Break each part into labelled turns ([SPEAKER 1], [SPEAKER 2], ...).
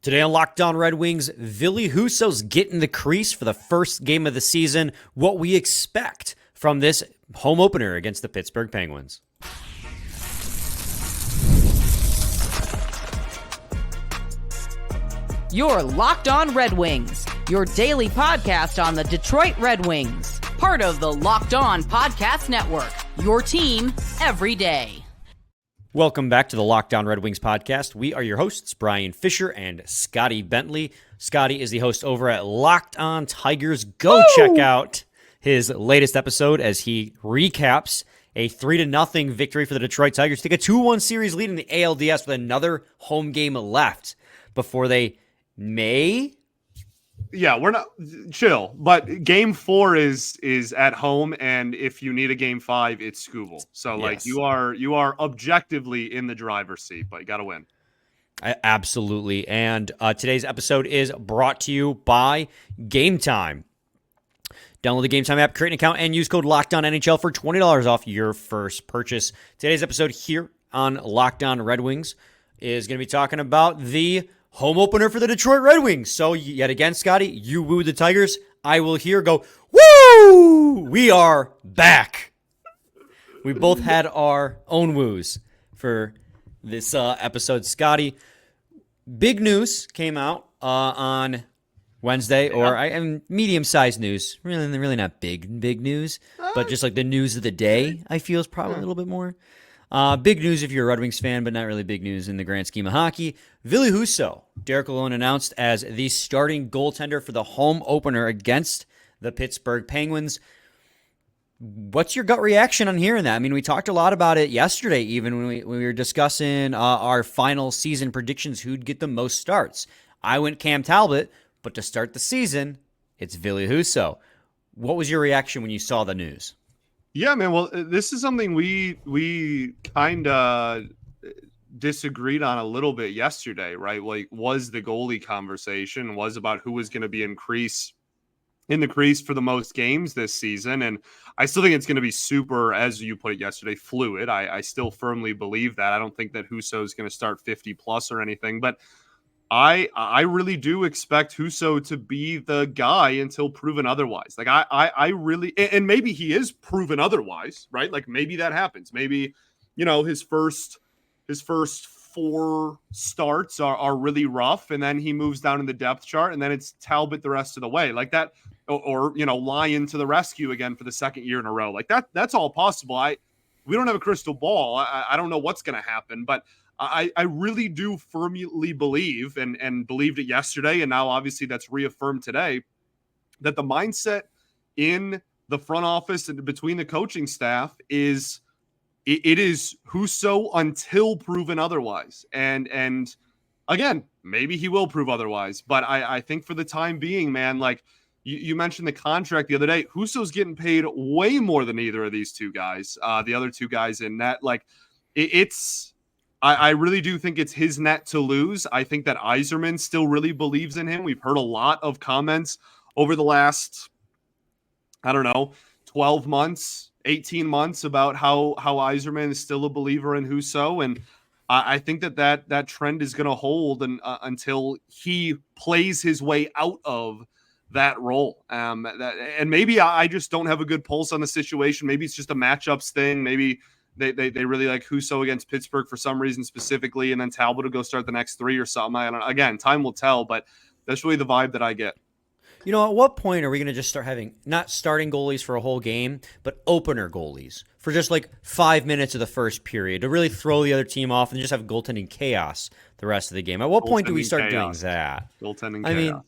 [SPEAKER 1] Today on Locked On Red Wings, Ville Husso's getting the crease for the first game of the season. What we expect from this home opener against the Pittsburgh Penguins.
[SPEAKER 2] You're Locked On Red Wings, your daily podcast on the Detroit Red Wings. Part of the Locked On Podcast Network, your team every day.
[SPEAKER 1] Welcome back to the Locked On Red Wings podcast. We are your hosts, Brian Fisher and Scotty Bentley. Scotty is the host over at Locked On Tigers. Go check out his latest episode as he recaps a 3-0 victory for the Detroit Tigers. Take a 2-1 series lead in the ALDS with another home game left before they may.
[SPEAKER 3] Yeah, we're not chill, but game 4 is at home, and if you need a game 5, it's Scooble. So like you are objectively in the driver's seat, but you got to win.
[SPEAKER 1] Absolutely. And today's episode is brought to you by Game Time. Download the Game Time app, create an account, and use code LOCKEDONNHL for $20 off your first purchase. Today's episode here on Locked On Red Wings is going to be talking about the home opener for the Detroit Red Wings. So yet again, Scotty, you woo the Tigers. I will here go, woo! We are back. We both had our own woos for this episode. Scotty, big news came out on Wednesday, or medium-sized news. Really not big news, but just like the news of the day, I feel is probably a little bit more. Big news if you're a Red Wings fan, but not really big news in the grand scheme of hockey. Ville Husso, Derek Lalonde announced as the starting goaltender for the home opener against the Pittsburgh Penguins. What's your gut reaction on hearing that? I mean, we talked a lot about it yesterday, even when we were discussing our final season predictions, who'd get the most starts. I went Cam Talbot, but to start the season, it's Ville Husso. What was your reaction when you saw the news?
[SPEAKER 3] Yeah, man. Well, this is something we kind of disagreed on a little bit yesterday, right? Like, was the goalie conversation was about who was going to be in the crease for the most games this season. And I still think it's going to be super, as you put it yesterday, fluid. I still firmly believe that. I don't think that Husso is going to start 50 plus or anything, but I really do expect Husso to be the guy until proven otherwise. Like I really, and maybe he is proven otherwise, right? Like maybe that happens. Maybe, his first 4 starts are really rough, and then he moves down in the depth chart, and then it's Talbot the rest of the way, like that, or Lyon to the rescue again for the second year in a row. Like that's all possible. We don't have a crystal ball. I don't know what's going to happen, but I really do firmly believe, and believed it yesterday, and now obviously that's reaffirmed today, that the mindset in the front office and between the coaching staff is it is Husso until proven otherwise. And again, maybe he will prove otherwise, but I think for the time being, man, like you mentioned the contract the other day, Husso's getting paid way more than either of these two guys, the other two guys in net. Like I really do think it's his net to lose. I think that Yzerman still really believes in him. We've heard a lot of comments over the last, 12 months, 18 months about how Yzerman is still a believer in Husso. And I think that trend is going to hold until he plays his way out of that role. And maybe I just don't have a good pulse on the situation. Maybe it's just a matchups thing. Maybe They really like Husso against Pittsburgh for some reason specifically, and then Talbot will go start the next 3 or something. Again, time will tell, but that's really the vibe that I get.
[SPEAKER 1] At what point are we going to just start having not starting goalies for a whole game, but opener goalies for just like 5 minutes of the first period to really throw the other team off and just have goaltending chaos the rest of the game? At what point do we start doing that?
[SPEAKER 3] Goaltending chaos.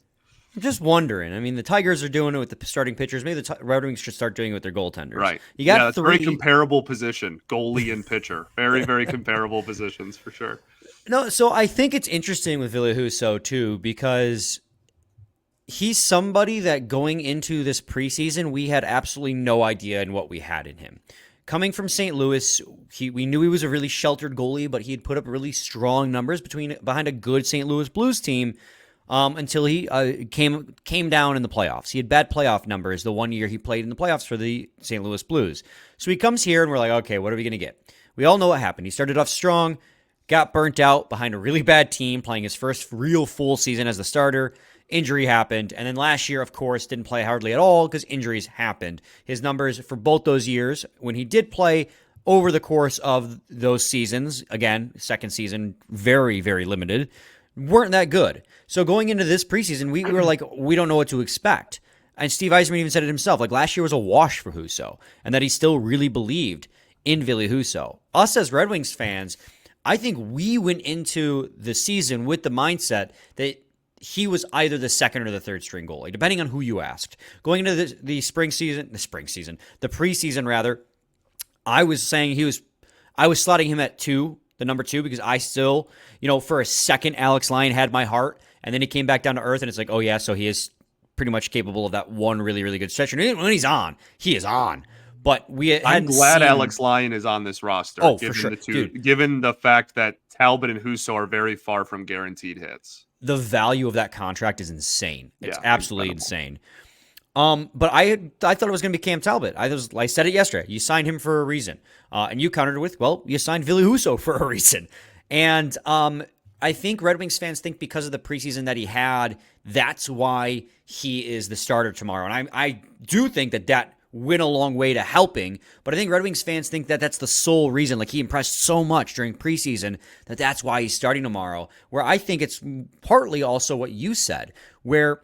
[SPEAKER 1] I'm just wondering. I mean, the Tigers are doing it with the starting pitchers. Maybe the Red Wings should start doing it with their goaltenders.
[SPEAKER 3] Right.
[SPEAKER 1] You got
[SPEAKER 3] that's a very comparable position, goalie and pitcher. Very, very comparable positions for sure.
[SPEAKER 1] No, so I think it's interesting with Ville Husso too, because he's somebody that going into this preseason, we had absolutely no idea in what we had in him. Coming from St. Louis, we knew he was a really sheltered goalie, but he had put up really strong numbers behind a good St. Louis Blues team. Until he came down in the playoffs. He had bad playoff numbers the one year he played in the playoffs for the St. Louis Blues. So he comes here and we're like, okay, what are we going to get? We all know what happened. He started off strong, got burnt out behind a really bad team, playing his first real full season as the starter. Injury happened. And then last year, of course, didn't play hardly at all because injuries happened. His numbers for both those years, when he did play over the course of those seasons, again, second season, very, very limited, weren't that good. So going into this preseason, we were like, we don't know what to expect. And Steve Yzerman even said it himself, like last year was a wash for Husso, and that he still really believed in Ville Husso. Us as Red Wings fans, I think we went into the season with the mindset that he was either the second or the third string goalie, depending on who you asked. Going into the preseason rather, I was saying I was slotting him at the number two, because I still, for a second, Alex Lyon had my heart, and then he came back down to earth, and it's like, oh yeah, so he is pretty much capable of that one really, really good stretch. And when he's on, he is on. But I'm
[SPEAKER 3] glad Alex Lyon is on this roster.
[SPEAKER 1] Oh, for sure.
[SPEAKER 3] Given the fact that Talbot and Husso are very far from guaranteed hits.
[SPEAKER 1] The value of that contract is insane. It's absolutely insane. But I thought it was going to be Cam Talbot. I said it yesterday. You signed him for a reason. And you countered it with, well, you signed Ville Husso for a reason. And I think Red Wings fans think because of the preseason that he had, that's why he is the starter tomorrow. And I do think that went a long way to helping, but I think Red Wings fans think that that's the sole reason. Like, he impressed so much during preseason that's why he's starting tomorrow, where I think it's partly also what you said, where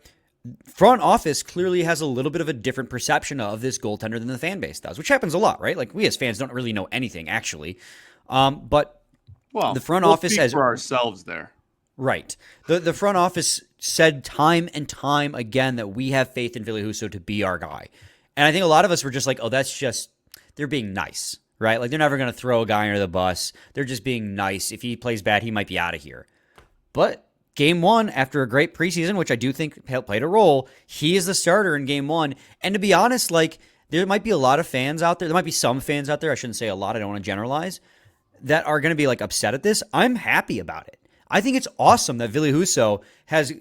[SPEAKER 1] front office clearly has a little bit of a different perception of this goaltender than the fan base does, which happens a lot, right? Like, we as fans don't really know anything, actually. But the front office has...
[SPEAKER 3] for ourselves there.
[SPEAKER 1] Right. The front office said time and time again that we have faith in Ville Husso to be our guy. And I think a lot of us were just like, oh, they're being nice, right? Like, they're never going to throw a guy under the bus. They're just being nice. If he plays bad, he might be out of here. But game one, after a great preseason, which I do think played a role, he is the starter in game one. And to be honest, like, there might be a lot of fans out there. There might be some fans out there. I shouldn't say a lot. I don't want to generalize, that are going to be like upset at this. I'm happy about it. I think it's awesome that Ville Husso has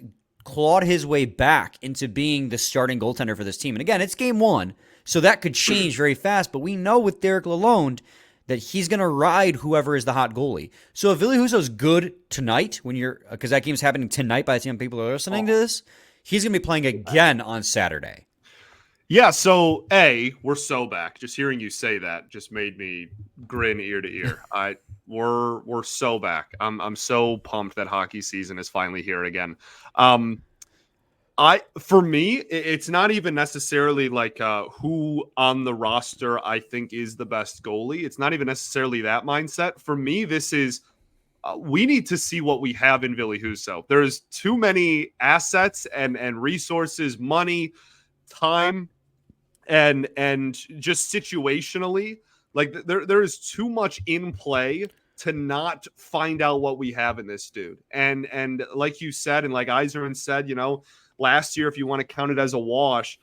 [SPEAKER 1] clawed his way back into being the starting goaltender for this team. And again, it's game one, so that could change very fast, but we know with Derek Lalonde that he's going to ride whoever is the hot goalie. So if Ville Husso's good tonight, because that game's happening tonight by the time people are listening to this, he's going to be playing again on Saturday.
[SPEAKER 3] Yeah, so we're so back. Just hearing you say that just made me grin ear to ear. We're so back. I'm so pumped that hockey season is finally here again. For me, it's not even necessarily like who on the roster I think is the best goalie. It's not even necessarily that mindset. For me, this is we need to see what we have in Ville Husso. There's too many assets and resources, money, time, and just situationally. Like, there is too much in play to not find out what we have in this dude. And like you said, and like Yzerman said, last year, if you want to count it as a wash,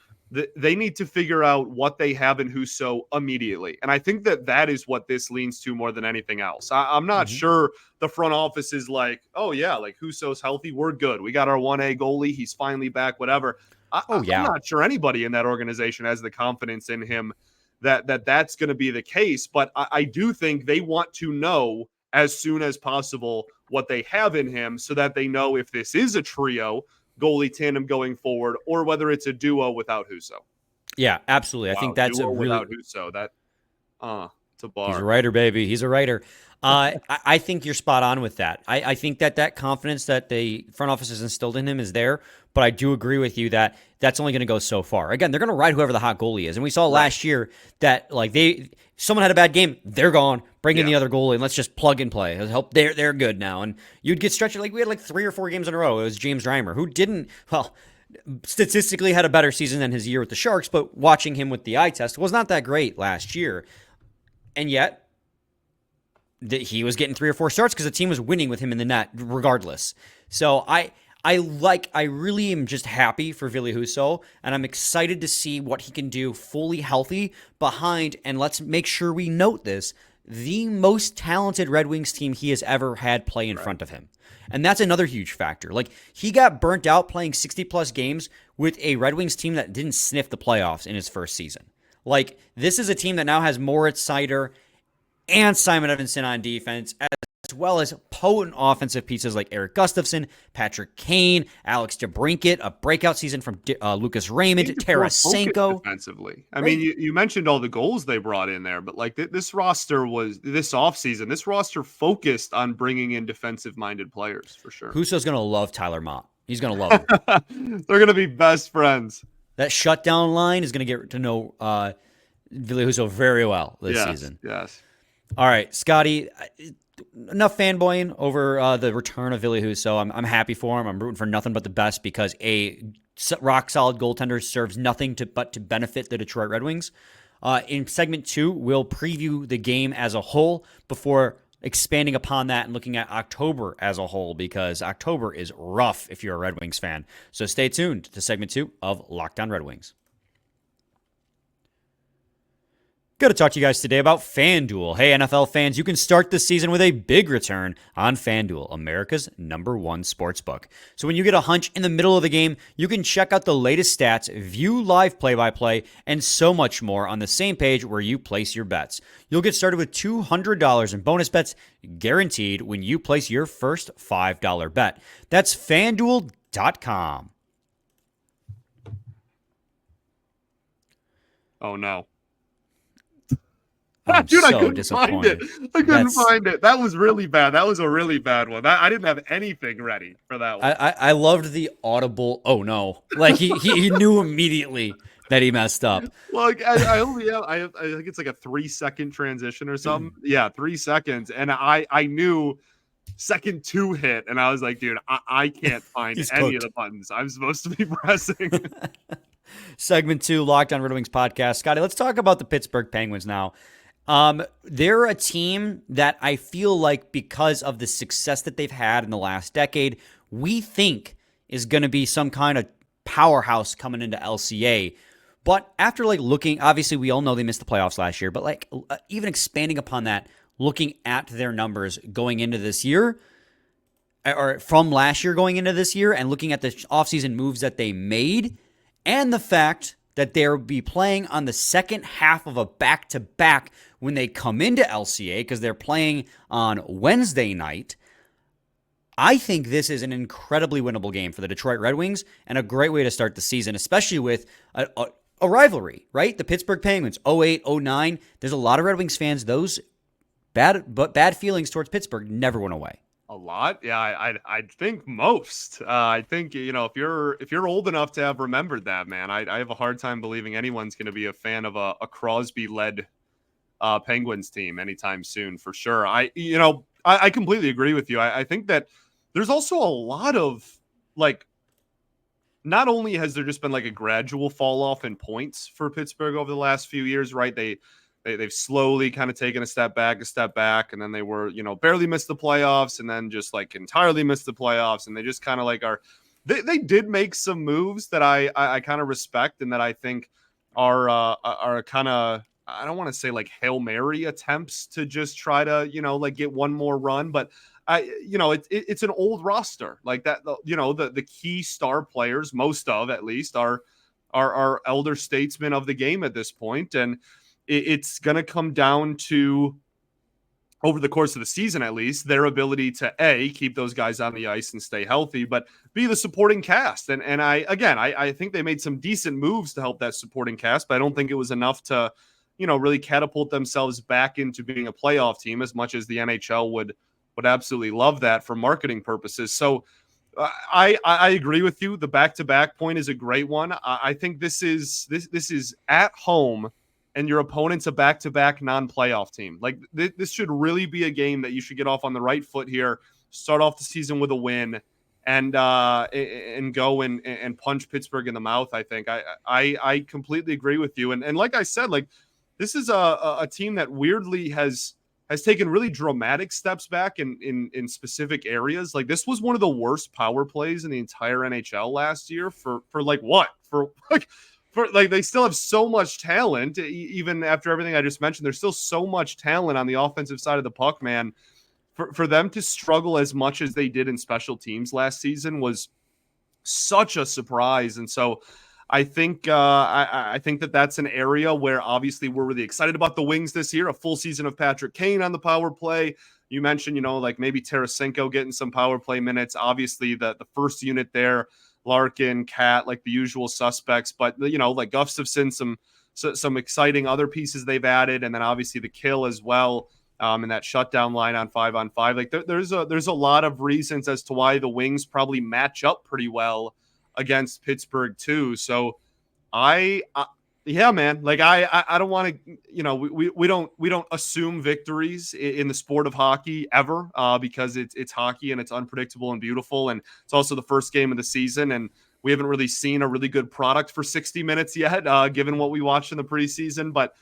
[SPEAKER 3] they need to figure out what they have in Husso immediately. And I think that is what this leans to more than anything else. I'm not sure the front office is like, oh yeah, like Husso's healthy, we're good. We got our 1A goalie, he's finally back, whatever. I'm not sure anybody in that organization has the confidence in him that's going to be the case. But I do think they want to know as soon as possible what they have in him, so that they know if this is a trio goalie tandem going forward, or whether it's a duo without Husso.
[SPEAKER 1] Yeah, absolutely. I think that's a really...
[SPEAKER 3] without Husso. It's a bar.
[SPEAKER 1] He's a writer, baby. He's a writer. I think you're spot on with that. I think that confidence that the front office has instilled in him is there, but I do agree with you that that's only going to go so far. Again, they're going to ride whoever the hot goalie is, and we saw last year that like someone had a bad game, they're gone. Bring in the other goalie and let's just plug and play. Help, they're good now, and you'd get stretched like we had like 3 or 4 games in a row. It was James Reimer who didn't statistically had a better season than his year with the Sharks, but watching him with the eye test was not that great last year, and yet he was getting 3 or 4 starts because the team was winning with him in the net regardless. So I really am just happy for Ville Husso, and I'm excited to see what he can do fully healthy behind, and let's make sure we note this, the most talented Red Wings team he has ever had play in front of him. And that's another huge factor. Like, he got burnt out playing 60-plus games with a Red Wings team that didn't sniff the playoffs in his first season. Like, this is a team that now has Moritz Seider and Simon Edvinsson on defense, as as well as potent offensive pieces like Eric Gustafsson, Patrick Kane, Alex DeBrincat, a breakout season from Lucas Raymond, Tarasenko.
[SPEAKER 3] Defensively. I mean, you mentioned all the goals they brought in there, but like this roster was this offseason, this roster focused on bringing in defensive-minded players for sure.
[SPEAKER 1] Husso's going to love Tyler Mott. He's going to love him.
[SPEAKER 3] They're going to be best friends.
[SPEAKER 1] That shutdown line is going to get to know Ville Husso very well this season.
[SPEAKER 3] Yes.
[SPEAKER 1] All right, Scotty, enough fanboying over the return of Ville Husso. I'm happy for him. I'm rooting for nothing but the best because a rock-solid goaltender serves nothing but to benefit the Detroit Red Wings. In segment 2, we'll preview the game as a whole before expanding upon that and looking at October as a whole because October is rough if you're a Red Wings fan. So stay tuned to segment 2 of Locked On Red Wings. Got to talk to you guys today about FanDuel. Hey, NFL fans, you can start the season with a big return on FanDuel, America's #1 sportsbook. So when you get a hunch in the middle of the game, you can check out the latest stats, view live play-by-play, and so much more on the same page where you place your bets. You'll get started with $200 in bonus bets guaranteed when you place your first $5 bet. That's FanDuel.com.
[SPEAKER 3] Oh, no.
[SPEAKER 1] Dude,
[SPEAKER 3] I couldn't find it. Find it. That was really bad. That was a really bad one. I didn't have anything ready for that one.
[SPEAKER 1] I loved the audible, oh no. Like he knew immediately that he messed up.
[SPEAKER 3] Well, I only have, I think it's like a 3-second transition or something. Yeah, 3 seconds. And I knew second 2 hit. And I was like, dude, I can't find any of the buttons I'm supposed to be pressing.
[SPEAKER 1] Segment 2, Locked On Red Wings podcast. Scotty, let's talk about the Pittsburgh Penguins now. They're a team that I feel like because of the success that they've had in the last decade, we think is going to be some kind of powerhouse coming into LCA. But after looking, obviously we all know they missed the playoffs last year, but even expanding upon that, looking at their numbers going into this year, or from last year going into this year, and looking at the offseason moves that they made, and the fact that they'll be playing on the second half of a back-to-back when they come into LCA because they're playing on Wednesday night. I think this is an incredibly winnable game for the Detroit Red Wings and a great way to start the season, especially with a rivalry, right? The Pittsburgh Penguins, 08, 09. There's a lot of Red Wings fans. Those bad feelings towards Pittsburgh never went away.
[SPEAKER 3] A lot, yeah. I think most. I think if you're old enough to have remembered that, man, I have a hard time believing anyone's going to be a fan of a Crosby-led Penguins team anytime soon, for sure. I completely agree with you. I think that there's also a lot of not only has there just been a gradual fall off in points for Pittsburgh over the last few years, right? They've slowly kind of taken a step back, and then they were, barely missed the playoffs, and then just entirely missed the playoffs, and they just kind of they did make some moves that I kind of respect and that I think are kind of, I don't want to say Hail Mary attempts to just try to get one more run, but it's an old roster like that. The key star players, most of at least, are elder statesmen of the game at this point, and it's going to come down to, over the course of the season at least, their ability to A, keep those guys on the ice and stay healthy, but B, the supporting cast. And I think they made some decent moves to help that supporting cast, but I don't think it was enough to, really catapult themselves back into being a playoff team as much as the NHL would absolutely love that for marketing purposes. So I agree with you. The back-to-back point is a great one. I think this is at home, and your opponent's a back-to-back non-playoff team. This should really be a game that you should get off on the right foot here, start off the season with a win, and go and punch Pittsburgh in the mouth. I think I completely agree with you. And like I said, this is a team that weirdly has taken really dramatic steps back in specific areas. This was one of the worst power plays in the entire NHL last year for they still have so much talent, even after everything I just mentioned. There's still so much talent on the offensive side of the puck, man. For them to struggle as much as they did in special teams last season was such a surprise. And so I think I think that's an area where obviously we're really excited about the Wings this year. A full season of Patrick Kane on the power play. You mentioned, like maybe Tarasenko getting some power play minutes. Obviously, the first unit there, Larkin, Cat, like the usual suspects. But, like Gustafsson, some exciting other pieces they've added. And then obviously the kill as well. And that shutdown line on 5-on-5. Like there's a lot of reasons as to why the Wings probably match up pretty well against Pittsburgh too. So yeah, man. Like I don't want to, we don't assume victories in the sport of hockey ever, because it's hockey and it's unpredictable and beautiful, and it's also the first game of the season, and we haven't really seen a really good product for 60 minutes yet, given what we watched in the preseason. But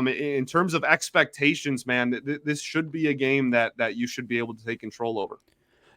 [SPEAKER 3] in terms of expectations, man, this should be a game that you should be able to take control over.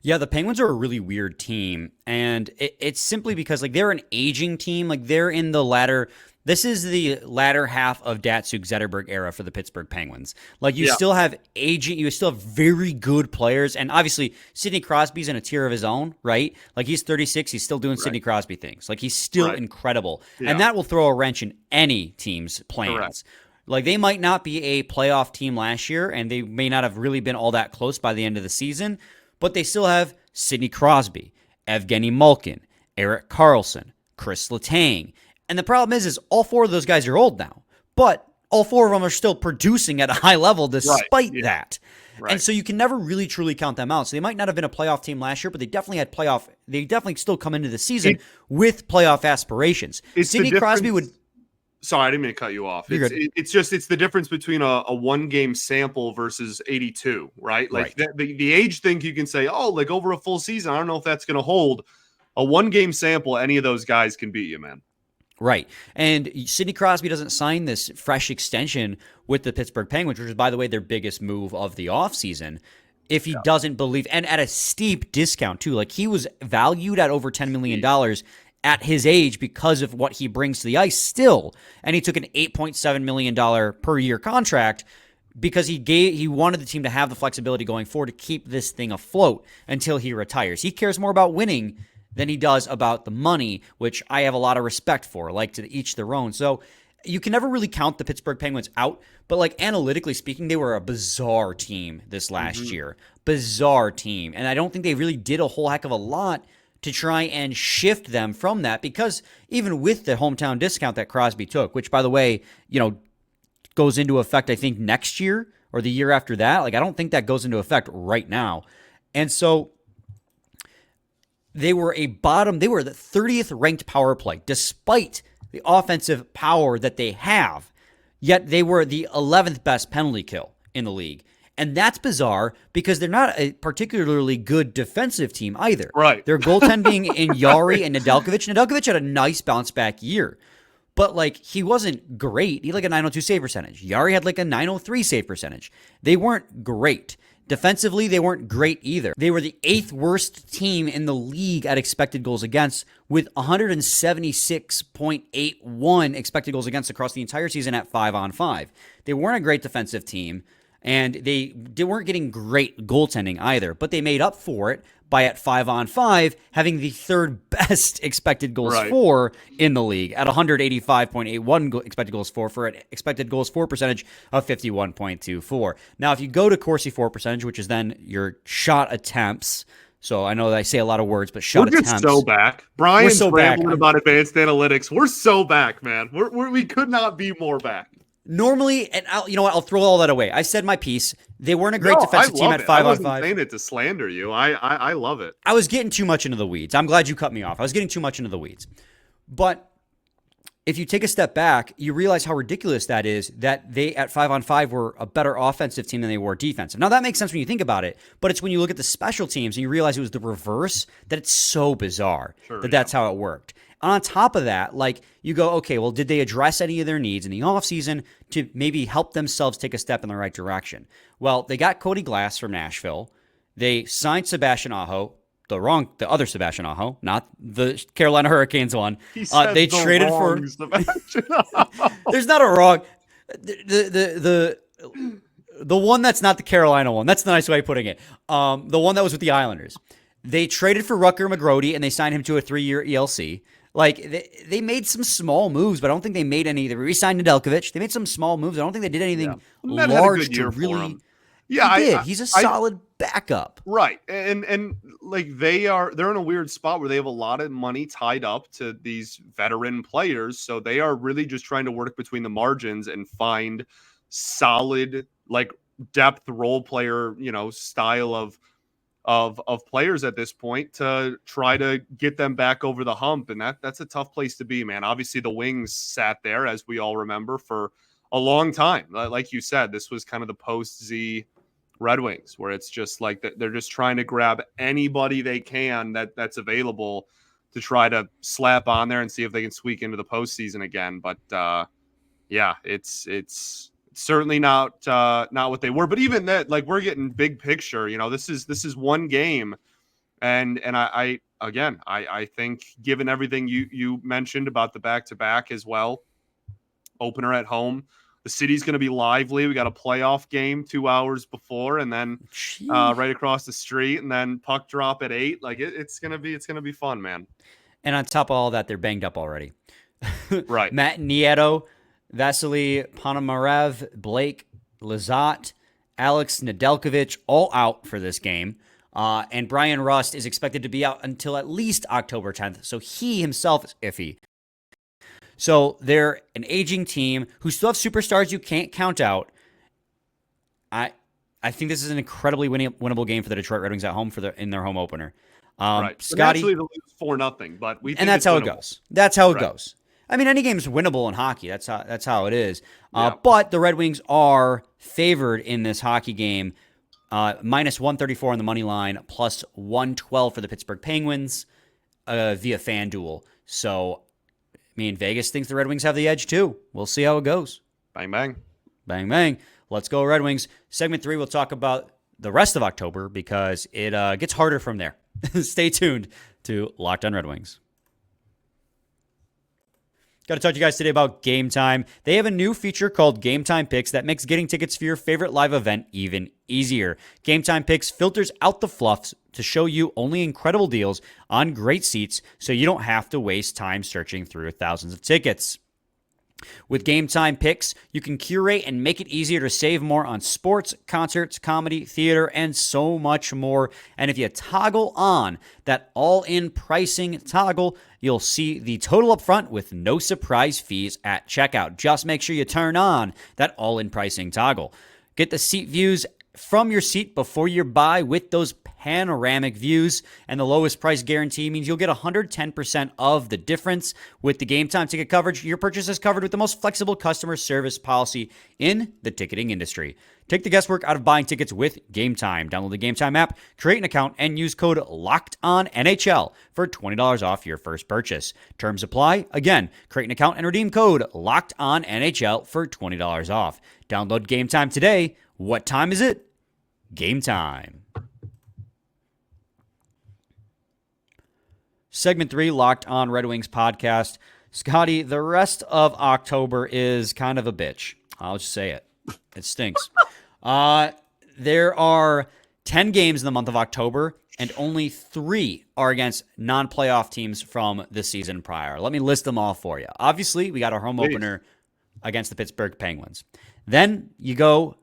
[SPEAKER 1] Yeah, the Penguins are a really weird team, and it's simply because like they're an aging team. Like they're in the latter. This is the latter half of Datsuk Zetterberg era for the Pittsburgh Penguins. Like you still have aging, you still have very good players, and obviously Sidney Crosby's in a tier of his own, right? Like he's 36, he's still doing Sidney Crosby things. Like he's still incredible, and that will throw a wrench in any team's plans. Correct. Like they might not be a playoff team last year, and they may not have really been all that close by the end of the season, but they still have Sidney Crosby, Evgeny Malkin, Erik Karlsson, Chris Letang. And the problem is all four of those guys are old now, but all four of them are still producing at a high level despite that. Right. And so you can never really truly count them out. So they might not have been a playoff team last year, but they definitely still come into the season with playoff aspirations. Sidney Crosby would.
[SPEAKER 3] Sorry, I didn't mean to cut you off. It's the difference between a 1-game sample versus 82, right? Like the age thing, you can say, oh, like over a full season, I don't know if that's going to hold. A 1-game sample, any of those guys can beat you, man.
[SPEAKER 1] Right. And Sidney Crosby doesn't sign this fresh extension with the Pittsburgh Penguins, which is, by the way, their biggest move of the offseason, if he doesn't believe, and at a steep discount, too. Like, he was valued at over $10 million at his age because of what he brings to the ice still. And he took an $8.7 million per year contract because he wanted the team to have the flexibility going forward to keep this thing afloat until he retires. He cares more about winning than he does about the money, which I have a lot of respect for, like to each their own. So you can never really count the Pittsburgh Penguins out, but like analytically speaking, they were a bizarre team this last year. Bizarre team. And I don't think they really did a whole heck of a lot to try and shift them from that, because even with the hometown discount that Crosby took, which by the way, goes into effect, I think next year or the year after that. Like, I don't think that goes into effect right now. And so they were the 30th ranked power play, despite the offensive power that they have. Yet they were the 11th best penalty kill in the league. And that's bizarre because they're not a particularly good defensive team either.
[SPEAKER 3] Right.
[SPEAKER 1] Their goaltending in Yari and Nedeljkovic. Nedeljkovic had a nice bounce back year, but like he wasn't great. He had like a 902 save percentage. Yari had like a 903 save percentage. They weren't great. Defensively, they weren't great either. They were the 8th worst team in the league at expected goals against, with 176.81 expected goals against across the entire season at 5-on-5. They weren't a great defensive team, and they weren't getting great goaltending either, but they made up for it by at 5-on-5 having the 3rd best expected goals for in the league at 185.81 expected goals for an expected goals for percentage of 51.24. Now, if you go to Corsi for percentage, which is then your shot attempts, so I know that I say a lot of words, but shot attempts.
[SPEAKER 3] We're so back. Brian's rambling about advanced analytics. We're so back, man. We could not be more back.
[SPEAKER 1] Normally, and I'll throw all that away. I said my piece. They weren't a great defensive team at 5-on-5. I
[SPEAKER 3] wasn't saying it to slander you. I love it.
[SPEAKER 1] I was getting too much into the weeds. I'm glad you cut me off. I was getting too much into the weeds. But if you take a step back, you realize how ridiculous that is, that they at 5-on-5 were a better offensive team than they were defensive. Now, that makes sense when you think about it, but it's when you look at the special teams and you realize it was the reverse that it's so bizarre that's how it worked. On top of that, like you go, okay, well, did they address any of their needs in the offseason to maybe help themselves take a step in the right direction? Well, they got Cody Glass from Nashville. They signed Sebastian Aho, the other Sebastian Aho, not the Carolina Hurricanes one. They traded for There's not a wrong. The one that's not the Carolina one. That's the nice way of putting it. The one that was with the Islanders. They traded for Rutger McGrody and they signed him to a 3-year ELC. Like, they made some small moves, but I don't think they made any. They re-signed Nedeljkovic. They made some small moves. I don't think they did anything large to really.
[SPEAKER 3] Yeah,
[SPEAKER 1] He's a solid backup.
[SPEAKER 3] Right. And like they're in a weird spot where they have a lot of money tied up to these veteran players. So they are really just trying to work between the margins and find solid, like, depth role player, style of players at this point to try to get them back over the hump. And that's a tough place to be, man. Obviously the Wings sat there, as we all remember, for a long time. Like you said, this was kind of the post Z Red Wings, where it's just like they're just trying to grab anybody they can that's available to try to slap on there and see if they can squeak into the postseason again. But yeah, it's certainly not what they were. But even that, like, we're getting big picture. This is one game, and I think, given everything you mentioned about the back-to-back as well, opener at home, the city's going to be lively. We got a playoff game 2 hours before, and then right across the street, and then puck drop at 8. Like, it's going to be fun, man.
[SPEAKER 1] And on top of all that, they're banged up already.
[SPEAKER 3] Right.
[SPEAKER 1] Matt Nieto, Vasily Ponomarev, Blake Lizotte, Alex Nedeljkovic, all out for this game. And Brian Rust is expected to be out until at least October 10th. So he himself is iffy. So they're an aging team who still have superstars you can't count out. I think this is an incredibly winnable game for the Detroit Red Wings at home in their home opener.
[SPEAKER 3] Right.
[SPEAKER 1] Scotty,
[SPEAKER 3] Naturally, they'll lose 4-0, but we think
[SPEAKER 1] and that's how
[SPEAKER 3] winnable.
[SPEAKER 1] it goes. That's how it
[SPEAKER 3] Right.
[SPEAKER 1] goes. I mean, any game's winnable in hockey. That's how it is.
[SPEAKER 3] Yeah.
[SPEAKER 1] But the Red Wings are favored in this hockey game, minus 134 on the money line, plus 112 for the Pittsburgh Penguins via FanDuel. So, I mean, Vegas thinks the Red Wings have the edge too. We'll see how it goes.
[SPEAKER 3] Bang, bang.
[SPEAKER 1] Bang, bang. Let's go, Red Wings. Segment 3, we'll talk about the rest of October because it gets harder from there. Stay tuned to Locked on Red Wings. Got to talk to you guys today about Game Time. They have a new feature called Game Time Picks that makes getting tickets for your favorite live event even easier. Game Time Picks filters out the fluffs to show you only incredible deals on great seats so you don't have to waste time searching through thousands of tickets. With Game Time Picks, you can curate and make it easier to save more on sports, concerts, comedy, theater, and so much more. And if you toggle on that all-in pricing toggle, you'll see the total up front with no surprise fees at checkout. Just make sure you turn on that all-in pricing toggle. Get the seat views from your seat before you buy with those panoramic views, and the lowest price guarantee means you'll get 110% of the difference. With the Game Time ticket coverage, your purchase is covered with the most flexible customer service policy in the ticketing industry. Take the guesswork out of buying tickets with Game Time. Download the Game Time app, create an account, and use code LOCKEDONNHL for $20 off your first purchase. Terms apply. Again, create an account and redeem code LOCKEDONNHL for $20 off. Download Game Time today. What time is it? Game Time. Segment 3, Locked on Red Wings podcast. Scotty, the rest of October is kind of a bitch. I'll just say it. It stinks. There are 10 games in the month of October, and only 3 are against non-playoff teams from the season prior. Let me list them all for you. Obviously, we got our home opener against the Pittsburgh Penguins. Then you go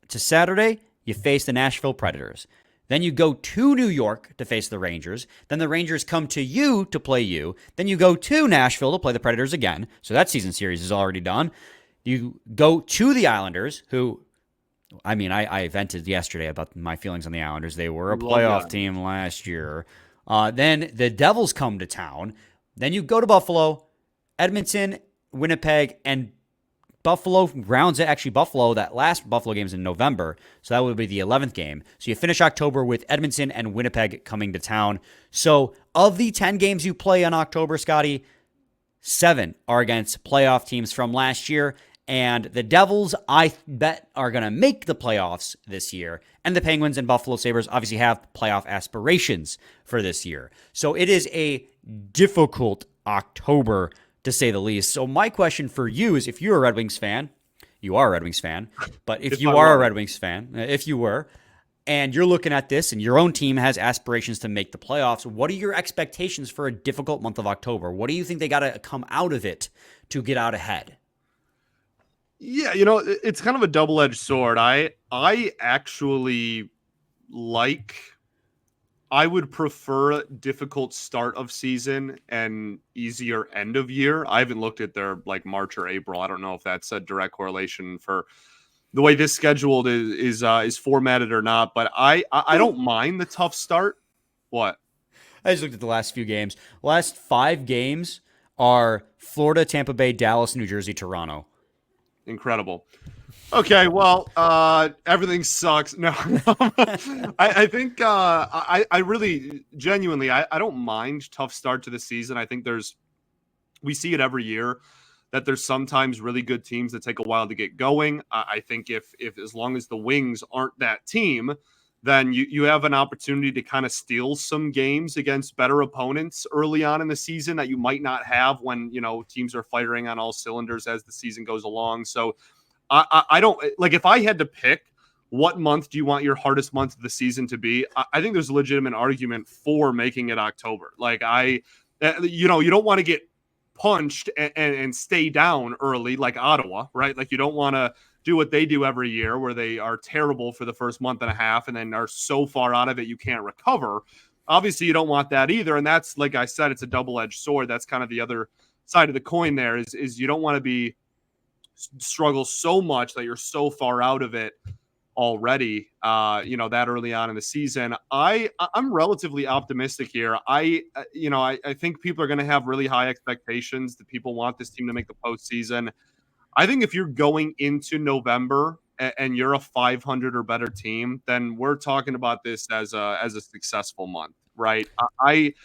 [SPEAKER 1] to Saturday, you face the Nashville Predators. Then you go to New York to face the Rangers. Then the Rangers come to you to play you. Then you go to Nashville to play the Predators again. So that season series is already done. You go to the Islanders, who, I mean, I vented yesterday about my feelings on the Islanders. They were a playoff team last year. Then the Devils come to town. Then you go to Buffalo, Edmonton, Winnipeg, and Buffalo rounds it. Actually, that last Buffalo game is in November, so that would be the 11th game. So you finish October with Edmonton and Winnipeg coming to town. So of the 10 games you play in October, Scotty, 7 are against playoff teams from last year, and the Devils, I bet, are going to make the playoffs this year, and the Penguins and Buffalo Sabres obviously have playoff aspirations for this year. So it is a difficult October, to say the least. So my question for you is, if you're a Red Wings fan, you are a Red Wings fan, but if you are a Red Wings fan, if you were, and you're looking at this and your own team has aspirations to make the playoffs, what are your expectations for a difficult month of October? What do you think they got to come out of it to get out ahead?
[SPEAKER 3] Yeah, it's kind of a double-edged sword. I actually like I would prefer difficult start of season and easier end of year. I haven't looked at their like March or April. I don't know if that's a direct correlation for the way this scheduled is formatted or not, but I don't mind the tough start. What?
[SPEAKER 1] I just looked at the last few games. Last 5 games are Florida, Tampa Bay, Dallas, New Jersey, Toronto.
[SPEAKER 3] Incredible. Okay, well, everything sucks. No, I think I really genuinely I don't mind tough start to the season. I think we see it every year that there's sometimes really good teams that take a while to get going. I think if as long as the Wings aren't that team, then you have an opportunity to kind of steal some games against better opponents early on in the season that you might not have when teams are firing on all cylinders as the season goes along. So I don't like, if I had to pick what month do you want your hardest month of the season to be, I think there's a legitimate argument for making it October. Like you don't want to get punched and stay down early like Ottawa, right? Like you don't want to do what they do every year where they are terrible for the first month and a half and then are so far out of it you can't recover. Obviously, you don't want that either. And that's, like I said, it's a double-edged sword. That's kind of the other side of the coin there is you don't want to be struggle so much that you're so far out of it already, that early on in the season. I'm relatively optimistic here. I think people are going to have really high expectations that people want this team to make the postseason. I think if you're going into November and you're a 500 or better team, then we're talking about this as a successful month, right? I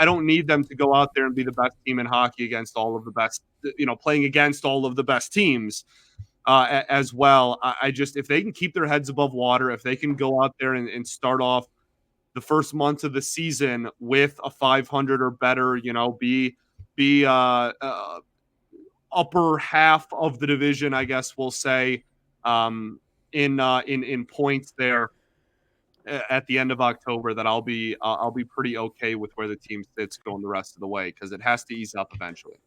[SPEAKER 3] don't need them to go out there and be the best team in hockey against all of the best, playing against all of the best teams as well. I just, if they can keep their heads above water, if they can go out there and start off the first month of the season with a 500 or better, be upper half of the division, I guess we'll say, in points there at the end of October, that I'll be pretty okay with where the team sits going the rest of the way, because it has to ease up eventually.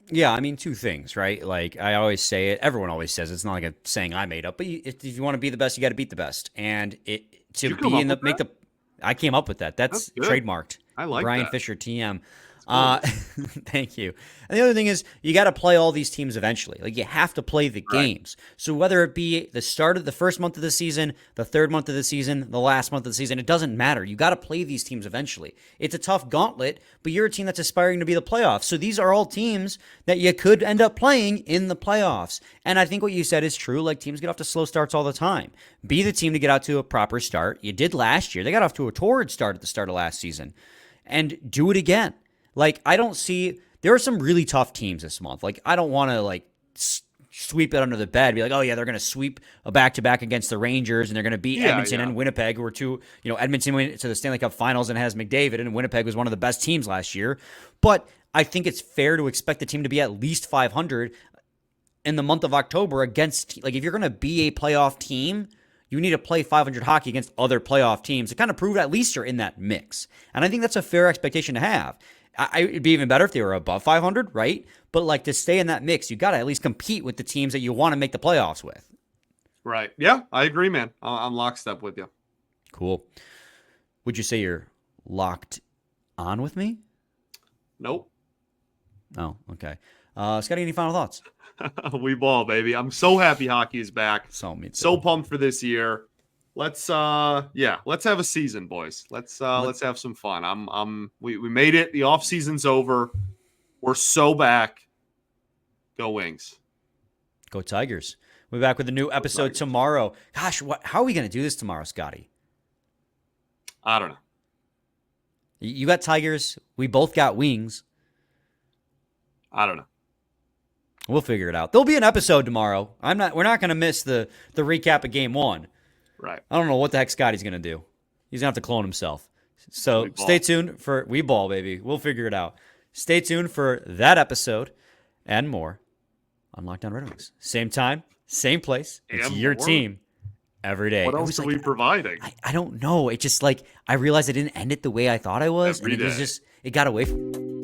[SPEAKER 1] Yeah, I mean, 2 things, right? Like I always say it, everyone always says it. It's not like a saying I made up, but if you want to be the best, you got to beat the best. And I came up with that. That's trademarked.
[SPEAKER 3] I like
[SPEAKER 1] Brian
[SPEAKER 3] that.
[SPEAKER 1] Fisher, TM. Thank you. And the other thing is, you got to play all these teams eventually. Like you have to play the games. So whether it be the start of the first month of the season, the third month of the season, the last month of the season, it doesn't matter. You got to play these teams eventually. It's a tough gauntlet, but you're a team that's aspiring to be the playoffs. So these are all teams that you could end up playing in the playoffs. And I think what you said is true. Like teams get off to slow starts all the time. Be the team to get out to a proper start. You did last year. They got off to a torrid start at the start of last season. And do it again. Like, I don't see – there are some really tough teams this month. Like, I don't want to, like, sweep it under the bed. Be like, oh, yeah, they're going to sweep a back-to-back against the Rangers, and they're going to beat Edmonton and Winnipeg, who are two – Edmonton went to the Stanley Cup Finals and has McDavid, and Winnipeg was one of the best teams last year. But I think it's fair to expect the team to be at least 500 in the month of October against – like, if you're going to be a playoff team – you need to play 500 hockey against other playoff teams to kind of prove at least you're in that mix. And I think that's a fair expectation to have. It'd be even better if they were above 500, right? But like to stay in that mix, you got to at least compete with the teams that you want to make the playoffs with.
[SPEAKER 3] Right. Yeah, I agree, man. I'm lockstep with you.
[SPEAKER 1] Cool. Would you say you're locked on with me?
[SPEAKER 3] Nope.
[SPEAKER 1] Oh, okay. Scotty, any final thoughts?
[SPEAKER 3] We ball, baby. I'm so happy hockey is back.
[SPEAKER 1] So
[SPEAKER 3] pumped for this year. Let's have a season, boys. Let's have some fun. We made it. The off season's over. We're so back. Go Wings.
[SPEAKER 1] Go Tigers. We'll be back with a new episode tomorrow. Gosh, how are we going to do this tomorrow, Scotty?
[SPEAKER 3] I don't know.
[SPEAKER 1] You got Tigers. We both got Wings.
[SPEAKER 3] I don't know.
[SPEAKER 1] We'll figure it out. There'll be an episode tomorrow. We're not going to miss the recap of game 1.
[SPEAKER 3] Right.
[SPEAKER 1] I don't know what the heck Scotty's going to do. He's going to have to clone himself. So stay tuned for We Ball, baby. We'll figure it out. Stay tuned for that episode and more on Locked On Red Wings. Same time, same place. It's your team every day.
[SPEAKER 3] What else are we providing?
[SPEAKER 1] I don't know. It just I realized I didn't end it the way I thought I was.
[SPEAKER 3] Every
[SPEAKER 1] and it was
[SPEAKER 3] day.
[SPEAKER 1] it got away from me.